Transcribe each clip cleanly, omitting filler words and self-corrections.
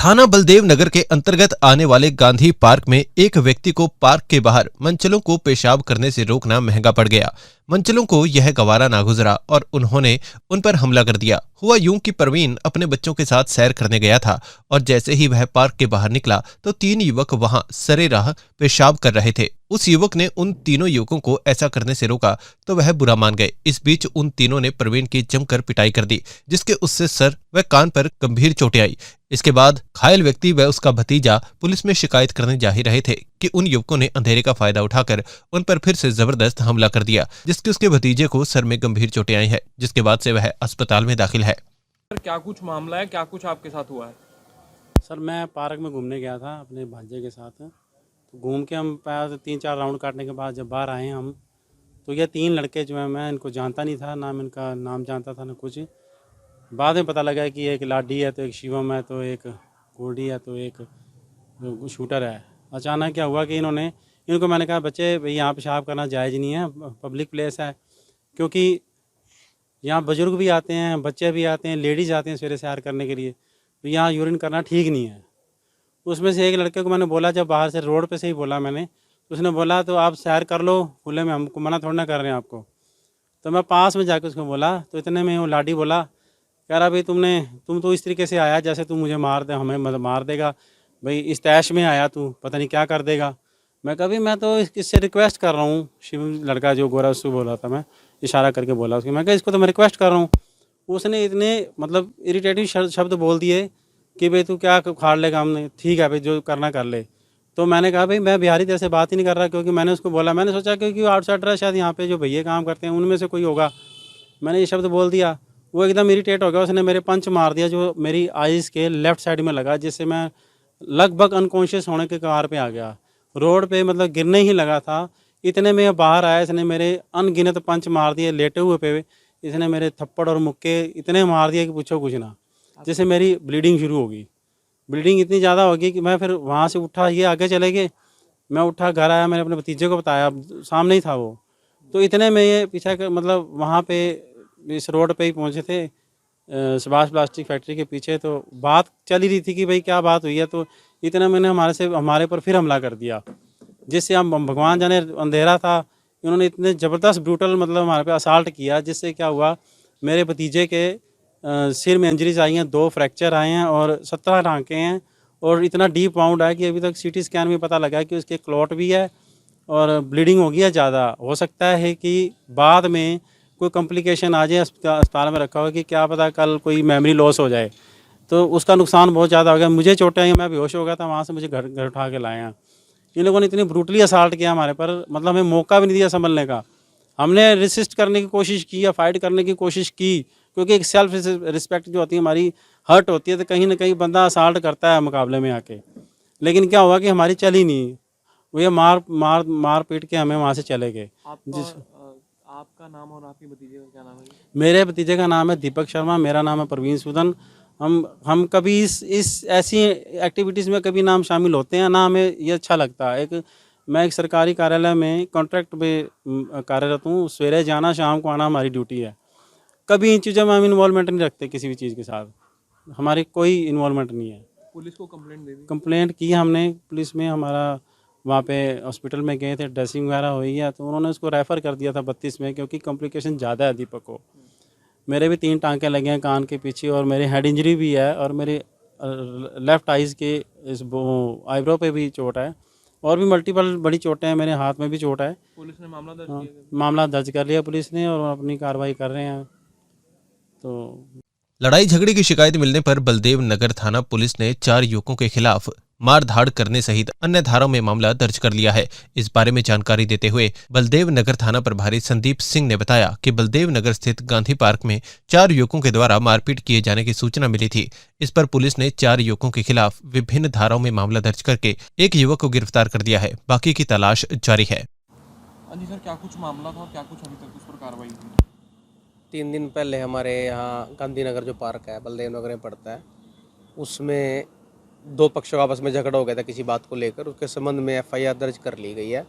थाना बलदेव नगर के अंतर्गत आने वाले गांधी पार्क में एक व्यक्ति को पार्क के बाहर मंचलों को पेशाब करने से रोकना महंगा पड़ गया। मंचलों को यह गवारा ना गुजरा और उन्होंने उन पर हमला कर दिया। हुआ यूं कि परवीन अपने बच्चों के साथ सैर करने गया था और जैसे ही वह पार्क के बाहर निकला तो 3 युवक वहां सरेराह पेशाब कर रहे थे। उस युवक ने उन तीनों युवकों को ऐसा करने से रोका तो वह बुरा मान गए। इस बीच उन तीनों ने परवीन की जमकर पिटाई कर दी, जिसके उससे सर व कान पर गंभीर चोटें आई। इसके बाद घायल व्यक्ति व उसका भतीजा पुलिस में शिकायत करने जा ही रहे थे कि उन युवकों ने अंधेरे का फायदा उठाकर उन पर फिर से जबरदस्त हमला कर दिया, जिसके उसके भतीजे को सर में गंभीर चोटें आई है, जिसके बाद से वह अस्पताल में दाखिल है। सर क्या कुछ मामला है, क्या कुछ आपके साथ हुआ है? सर मैं पार्क में घूमने गया था अपने भांजे के साथ। तो घूम के हम 3-4 राउंड काटने के बाद जब बाहर आए हम, तो ये 3 लड़के जो हैं, मैं इनको जानता नहीं था, ना मैं इनका नाम जानता था ना कुछ। बाद में पता लगा कि एक लाडी है तो एक शिवम है तो एक गोल्डी है तो एक शूटर है। अचानक क्या हुआ कि इनको मैंने कहा बच्चे भाई यहाँ पेशाब करना जायज़ नहीं है, पब्लिक प्लेस है, क्योंकि यहाँ बुजुर्ग भी आते हैं, बच्चे भी आते हैं, लेडीज़ आते हैं सवेरे सैर करने के लिए, तो यहाँ यूरिन करना ठीक नहीं है। उसमें से एक लड़के को मैंने बोला, जब बाहर से रोड पे से ही बोला मैंने, तो उसने बोला तो आप सैर कर लो खुले में, हमको मना थोड़ा ना कर रहे हैं आपको। तो मैं पास में जाके उसको बोला, तो इतने में वो लाडी बोला, कह रहा भाई तुम तो इस तरीके से आया जैसे तू मुझे हमें मार देगा, भाई इस तैश में आया तू, पता नहीं क्या कर देगा। मैं कभी मैं तो इससे रिक्वेस्ट कर रहा हूँ, शिव लड़का जो गोरा उससे बोला था, मैं इशारा करके बोला उसको, मैं कहा इसको तो मैं रिक्वेस्ट कर रहा हूँ। उसने इतने मतलब इरिटेटिव शब्द बोल दिए कि भाई तू क्या उखाड़ लेगा, हमने ठीक है भाई जो करना कर ले। तो मैंने कहा भाई मैं बिहारी तेरे से बात ही नहीं कर रहा, क्योंकि मैंने उसको बोला, मैंने सोचा क्योंकि आउटसाइडर शायद यहाँ पे जो भैया काम करते हैं उनमें से कोई होगा, मैंने ये शब्द बोल दिया। वो एकदम इरिटेट हो गया, उसने मेरे पंच मार दिया जो मेरी आइज़ के लेफ़्ट साइड में लगा, जिससे मैं लगभग अनकॉन्शियस होने के कगार पे आ गया। रोड पे मतलब गिरने ही लगा था। इतने में बाहर आया, इसने मेरे अनगिनत पंच मार दिए लेटे हुए पे। इसने मेरे थप्पड़ और मुक्के इतने मार दिए कि पूछो कुछ ना, जिससे मेरी ब्लीडिंग शुरू हो गई। ब्लीडिंग इतनी ज़्यादा हो गई कि मैं फिर वहाँ से उठा, ये आगे चले गए, मैं उठा घर आया, मैंने अपने भतीजे को बताया, सामने ही था वो। तो इतने में ये पीछा कर मतलब वहाँ पे इस रोड पे ही पहुँचे थे, सुभाष प्लास्टिक फैक्ट्री के पीछे। तो बात चल ही रही थी कि भाई क्या बात हुई है, तो इतना मैंने हमारे पर फिर हमला कर दिया, जिससे हम भगवान जाने अंधेरा था। इन्होंने इतने ज़बरदस्त ब्रूटल मतलब हमारे पे असाल्ट किया, जिससे क्या हुआ मेरे भतीजे के सिर में इंजरीज आई हैं, 2 फ्रैक्चर आए हैं और 17 टाँके हैं, और इतना डीप वाउंड है कि अभी तक सीटी स्कैन में पता लगा कि उसके क्लॉट भी है और ब्लीडिंग हो गई है ज़्यादा। हो सकता है कि बाद में कोई कॉम्प्लिकेशन आ जाए, अस्पताल में रखा हो कि क्या पता कल कोई मेमोरी लॉस हो जाए, तो उसका नुकसान बहुत ज़्यादा हो गया। मुझे चोटें आई, मैं बेहोश हो गया था, वहाँ से मुझे घर उठा के लाए हैं। इन लोगों ने इतनी ब्रूटली असाल्ट किया हमारे पर, मतलब हमें मौका भी नहीं दिया संभलने का। हमने रेसिस्ट करने की कोशिश की या फाइट करने की कोशिश की, क्योंकि एक सेल्फ रिस्पेक्ट जो होती है हमारी हर्ट होती है, तो कहीं ना कहीं बंदा असाल्ट करता है मुकाबले में आके। लेकिन क्या हुआ कि हमारी चली नहीं, वो ये मार पीट के हमें वहाँ से चले गए। आपका नाम और आपके भतीजे का क्या नाम है? मेरे भतीजे का नाम है दीपक शर्मा, मेरा नाम है परवीन सूदन। हम कभी इस ऐसी एक्टिविटीज़ में कभी ना हम शामिल होते हैं, ना हमें ये अच्छा लगता है। मैं एक सरकारी कार्यालय में कॉन्ट्रैक्ट पे कार्यरत हूँ, सवेरे जाना शाम को आना हमारी ड्यूटी है। कभी इन चीज़ों में हम इन्वॉल्वमेंट नहीं रखते, किसी भी चीज़ के साथ हमारी कोई इन्वॉल्वमेंट नहीं है। पुलिस को कंप्लेंट दे दी? कंप्लेंट की हमने पुलिस में, हमारा वहाँ पे हॉस्पिटल में गए थे, ड्रेसिंग वगैरह हुई है, तो उन्होंने उसको रेफ़र कर दिया था 32 में, क्योंकि कॉम्प्लिकेशन ज़्यादा है दीपक को। मेरे भी 3 टाँके लगे हैं कान के पीछे, और मेरे हेड इंजरी भी है, और मेरे लेफ़्ट आइज़ के इस आईब्रो पे भी चोट है, और भी मल्टीपल बड़ी चोटें हैं, मेरे हाथ में भी चोट है। पुलिस ने मामला दर्ज हाँ, किया? मामला दर्ज कर लिया पुलिस ने और अपनी कार्रवाई कर रहे हैं। तो लड़ाई झगड़े की शिकायत मिलने पर बलदेव नगर थाना पुलिस ने 4 युवकों के खिलाफ मारधाड़ करने सहित अन्य धाराओं में मामला दर्ज कर लिया है। इस बारे में जानकारी देते हुए बलदेव नगर थाना प्रभारी संदीप सिंह ने बताया कि बलदेव नगर स्थित गांधी पार्क में 4 युवकों के द्वारा मारपीट किए जाने की सूचना मिली थी। इस पर पुलिस ने 4 युवकों के खिलाफ विभिन्न धाराओं में मामला दर्ज करके एक युवक को गिरफ्तार कर दिया है। बाकी की तलाश जारी है। हाँ जी सर, क्या कुछ मामला था और क्या कुछ अभी तक उस पर कार्रवाई हुई? 3 दिन पहले हमारे यहाँ गांधीनगर जो पार्क है बलदेव नगर में पड़ता है, उसमें 2 पक्षों का आपस में झगड़ा हो गया था किसी बात को लेकर। उसके संबंध में एफआईआर दर्ज कर ली गई है,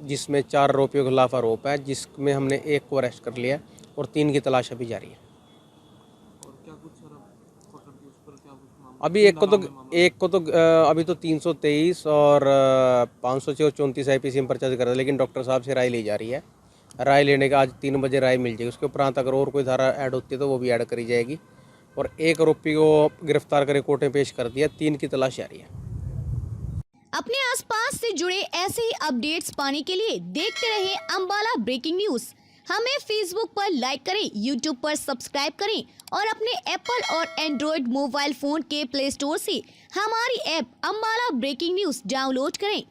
जिसमें 4 आरोपियों के खिलाफ आरोप है, जिसमें हमने 1 को अरेस्ट कर लिया और 3 की तलाश अभी जारी है। और क्या कुछ सर पकड़ के उस पर क्या कुछ मामला अभी एक को तो अभी तो 323 और 506 और 34 IPC में पर्चा दर्ज करा है, लेकिन डॉक्टर साहब से राय ली जा रही है। राय लेने का आज 3 बजे राय मिल जाएगी। उसके उपरांत अगर और कोई धारा ऐड होती है तो वो भी ऐड करी जाएगी। और एक आरोपी को गिरफ्तार करके कोर्ट में पेश कर दिया। 3 की तलाश जारी है। अपने आसपास से जुड़े ऐसे ही अपडेट्स पाने के लिए देखते रहिए अम्बाला ब्रेकिंग न्यूज। हमें फेसबुक पर लाइक करें, यूट्यूब पर सब्सक्राइब करें और अपने एप्पल और एंड्रॉयड मोबाइल फोन के प्ले स्टोर से हमारी app Ambala breaking news download करें।